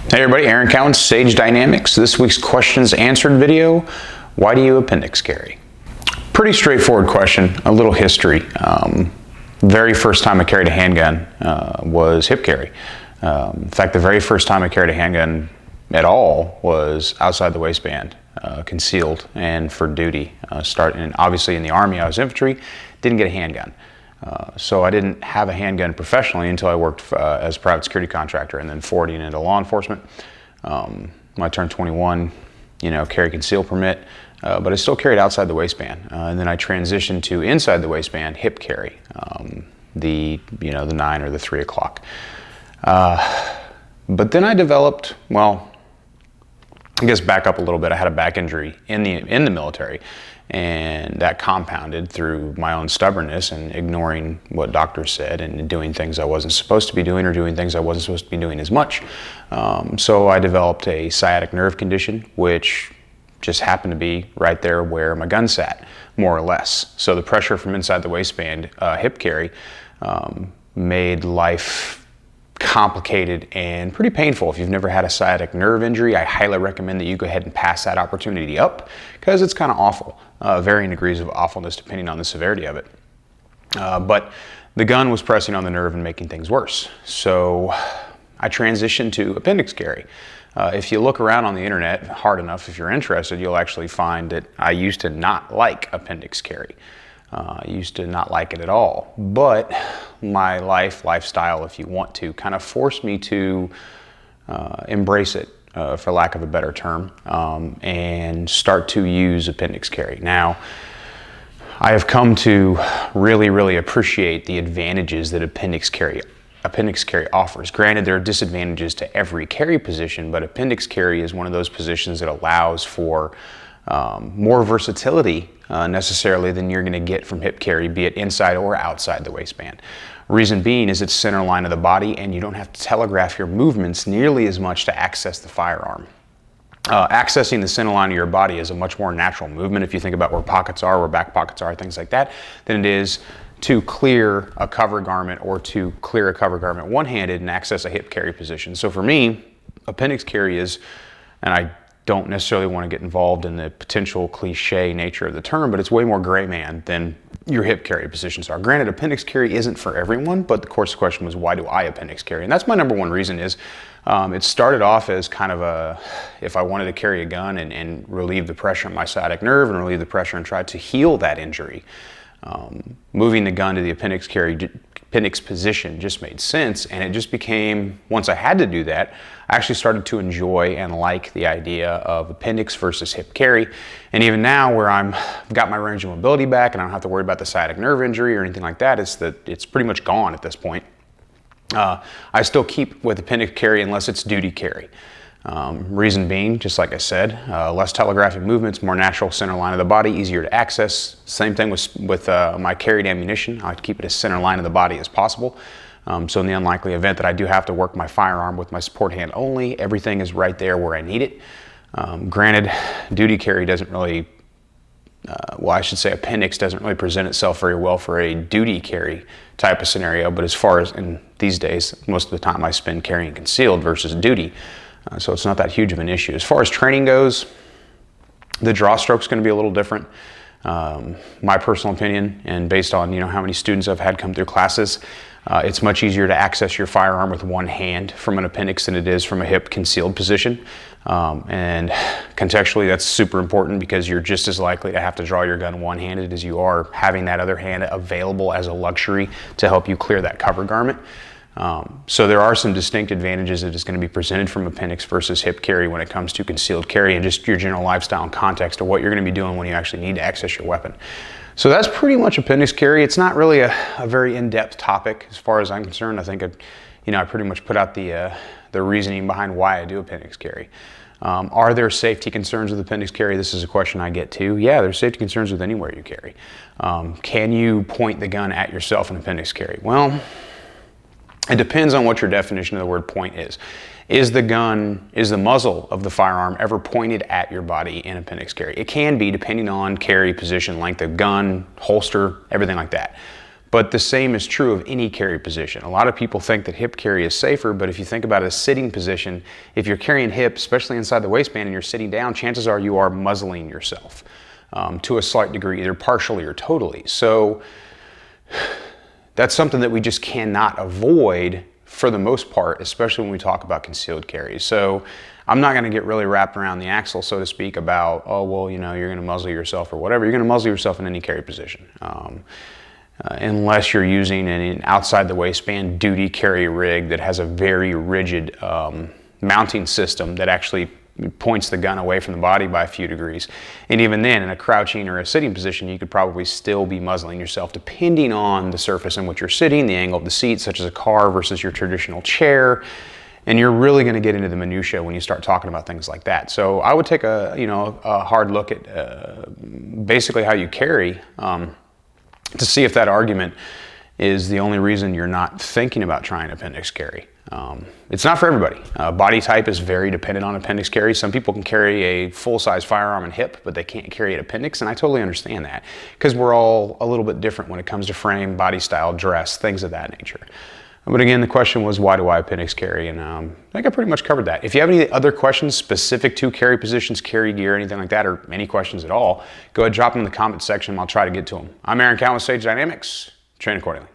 Hey everybody, Aaron Cowan, Sage Dynamics. This week's questions answered video, why do you appendix carry? Pretty straightforward question, a little history. Very first time I carried a handgun was hip carry. In fact, the very first time I carried a handgun at all was outside the waistband, concealed and for duty. Starting obviously in the Army, I was infantry, didn't get a handgun. So I didn't have a handgun professionally until I worked as a private security contractor and then forwarding into law enforcement. When I turned 21, carry conceal permit, but I still carried outside the waistband. And then I transitioned to inside the waistband, hip carry, the 9 or the 3 o'clock. But then I developed, well, I guess back up a little bit, I had a back injury in the military, and that compounded through my own stubbornness and ignoring what doctors said and doing things I wasn't supposed to be doing or doing things I wasn't supposed to be doing as much. So I developed a sciatic nerve condition, which just happened to be right there where my gun sat, more or less. So the pressure from inside the waistband, hip carry, made life complicated and pretty painful. If you've never had a sciatic nerve injury, I highly recommend that you go ahead and pass that opportunity up because it's kind of awful. Varying degrees of awfulness depending on the severity of it. But the gun was pressing on the nerve and making things worse. So I transitioned to appendix carry. If you look around on the internet hard enough, if you're interested, you'll actually find that I used to not like appendix carry. I used to not like it at all, but my lifestyle, if you want to, kind of forced me to embrace it, for lack of a better term, and start to use appendix carry. Now, I have come to really appreciate the advantages that appendix carry offers. Granted, there are disadvantages to every carry position, but appendix carry is one of those positions that allows for more versatility necessarily than you're going to get from hip carry, be it inside or outside the waistband. Reason being is it's center line of the body and you don't have to telegraph your movements nearly as much to access the firearm. Accessing the center line of your body is a much more natural movement if you think about where pockets are, where back pockets are, things like that, than it is to clear a cover garment or to clear a cover garment one-handed and access a hip carry position. So for me, appendix carry is, and I don't necessarily want to get involved in the potential cliche nature of the term, but it's way more gray man than your hip carry positions are. Granted, appendix carry isn't for everyone, but of course the question was, why do I appendix carry? And that's my number one reason is, it started off as kind of if I wanted to carry a gun and relieve the pressure on my sciatic nerve and relieve the pressure and try to heal that injury. Moving the gun to the appendix position just made sense, and it just became, once I had to do that, I actually started to enjoy and like the idea of appendix versus hip carry. And even now where I've got my range of mobility back and I don't have to worry about the sciatic nerve injury or anything like that, it's pretty much gone at this point. I still keep with appendix carry unless it's duty carry. Reason being, just like I said, less telegraphic movements, more natural center line of the body, easier to access. Same thing with my carried ammunition. I like to keep it as center line of the body as possible. So in the unlikely event that I do have to work my firearm with my support hand only, everything is right there where I need it. Granted, duty carry doesn't really, well, I should say appendix doesn't really present itself very well for a duty carry type of scenario, but as far as in these days, most of the time I spend carrying concealed versus duty. So it's not that huge of an issue. As far as training goes, the draw stroke's going to be a little different. My personal opinion, and based on how many students I've had come through classes, it's much easier to access your firearm with one hand from an appendix than it is from a hip concealed position. And contextually, that's super important because you're just as likely to have to draw your gun one-handed as you are having that other hand available as a luxury to help you clear that cover garment. So there are some distinct advantages that is going to be presented from appendix versus hip carry when it comes to concealed carry and just your general lifestyle and context of what you're going to be doing when you actually need to access your weapon. So that's pretty much appendix carry. It's not really a very in-depth topic as far as I'm concerned. I think I pretty much put out the reasoning behind why I do appendix carry. Are there safety concerns with appendix carry? This is a question I get too. Yeah, there's safety concerns with anywhere you carry. Can you point the gun at yourself in appendix carry? Well, it depends on what your definition of the word point is. Is the muzzle of the firearm ever pointed at your body in appendix carry? It can be, depending on carry, position, length of gun, holster, everything like that. But the same is true of any carry position. A lot of people think that hip carry is safer, but if you think about a sitting position, if you're carrying hip, especially inside the waistband, and you're sitting down, chances are you are muzzling yourself to a slight degree, either partially or totally. So that's something that we just cannot avoid for the most part, especially when we talk about concealed carry. So I'm not going to get really wrapped around the axle, so to speak, about, oh, well, you know, you're going to muzzle yourself or whatever. You're going to muzzle yourself in any carry position. Unless you're using an outside the waistband duty carry rig that has a very rigid mounting system that actually points the gun away from the body by a few degrees. And even then, in a crouching or a sitting position, you could probably still be muzzling yourself depending on the surface in which you're sitting, the angle of the seat, such as a car versus your traditional chair. And you're really going to get into the minutia when you start talking about things like that. So I would take a hard look at basically how you carry to see if that argument is the only reason you're not thinking about trying appendix carry. It's not for everybody. Body type is very dependent on appendix carry. Some people can carry a full-size firearm and hip, but they can't carry an appendix, and I totally understand that because we're all a little bit different when it comes to frame, body style, dress, things of that nature. But again, the question was, why do I appendix carry? And I think I pretty much covered that. If you have any other questions specific to carry positions, carry gear, anything like that, or any questions at all, go ahead and drop them in the comment section and I'll try to get to them. I'm Aaron Cowan with Sage Dynamics. Train accordingly.